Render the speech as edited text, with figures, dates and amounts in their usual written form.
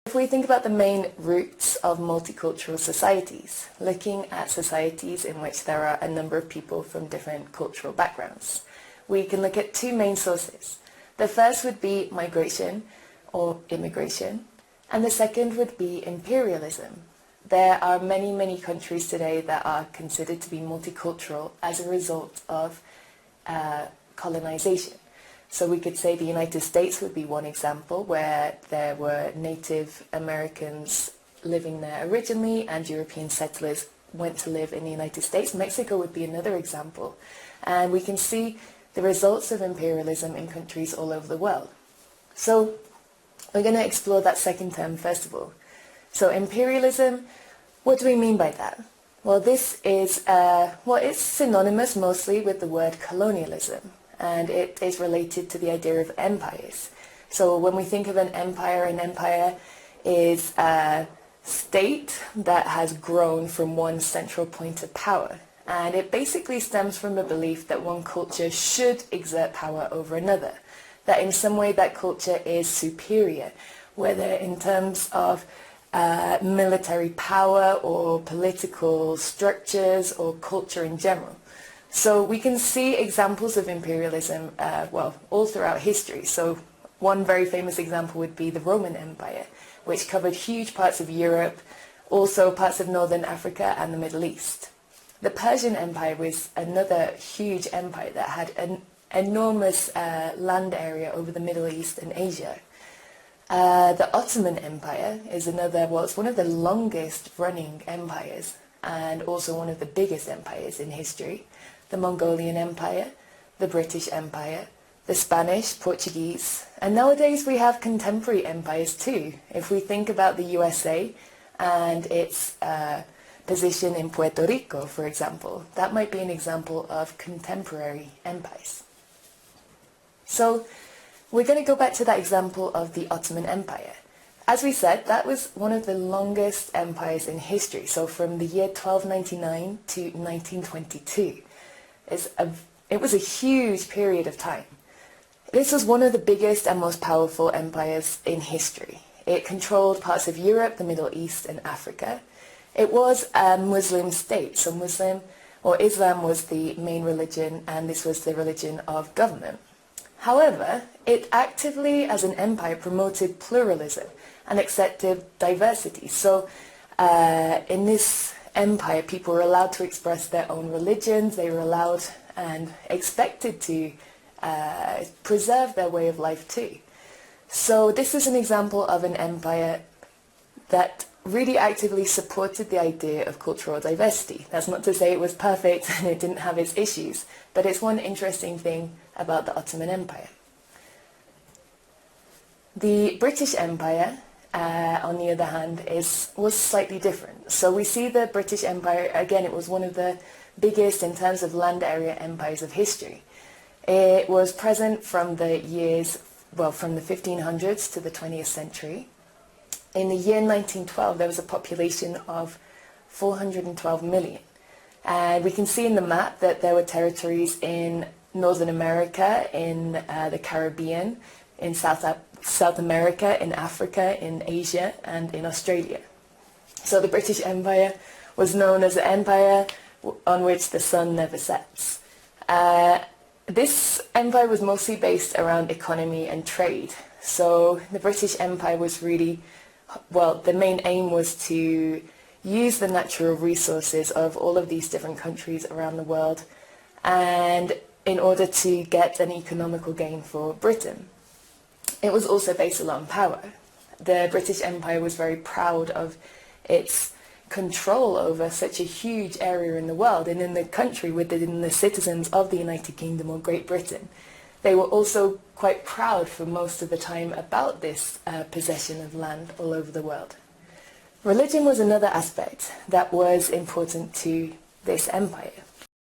If we think about the main roots of multicultural societies, looking at societies in which there are a number of people from different cultural backgrounds, we can look at two main sources. The first would be migration or immigration, and the second would be imperialism. There are many, many countries today that are considered to be multicultural as a result of colonization. So we could say the United States would be one example, where there were Native Americans living there originally and European settlers went to live in the United States. Mexico would be another example. And we can see the results of imperialism in countries all over the world. So we're going to explore that second term first of all. So imperialism, what do we mean by that? Well, this is, it's synonymous mostly with the word colonialism. And it is related to the idea of empires. So when we think of an empire is a state that has grown from one central point of power. And it basically stems from a belief that one culture should exert power over another. That in some way that culture is superior, whether in terms of military power or political structures or culture in general. So we can see examples of imperialism, all throughout history. So one very famous example would be the Roman Empire, which covered huge parts of Europe, also parts of Northern Africa and the Middle East. The Persian Empire was another huge empire that had an enormous land area over the Middle East and Asia. The Ottoman Empire is it's one of the longest running empires and also one of the biggest empires in history. The Mongolian Empire, the British Empire, the Spanish, Portuguese, and nowadays we have contemporary empires too. If we think about the USA and its position in Puerto Rico, for example, that might be an example of contemporary empires. So we're going to go back to that example of the Ottoman Empire. As we said, that was one of the longest empires in history, so from the year 1299 to 1922. It was a huge period of time. This was one of the biggest and most powerful empires in history. It controlled parts of Europe, the Middle East and Africa. It was a Muslim state, so Islam was the main religion and this was the religion of government. However, it actively, as an empire, promoted pluralism and accepted diversity. So in this empire, people were allowed to express their own religions, they were allowed and expected to preserve their way of life too. So this is an example of an empire that really actively supported the idea of cultural diversity. That's not to say it was perfect and it didn't have its issues, but it's one interesting thing about the Ottoman Empire. The British Empire, on the other hand, was slightly different. So we see the British Empire, again, it was one of the biggest in terms of land area empires of history. It was present from the 1500s to the 20th century. In the year 1912, there was a population of 412 million. And we can see in the map that there were territories in Northern America, in the Caribbean, in South America, in Africa, in Asia, and in Australia. So the British Empire was known as the empire on which the sun never sets. This empire was mostly based around economy and trade. So the British Empire was really, the main aim was to use the natural resources of all of these different countries around the world and in order to get an economical gain for Britain. It was also based a lot on power. The British Empire was very proud of its control over such a huge area in the world and in the country within the citizens of the United Kingdom or Great Britain. They were also quite proud for most of the time about this possession of land all over the world. Religion was another aspect that was important to this empire.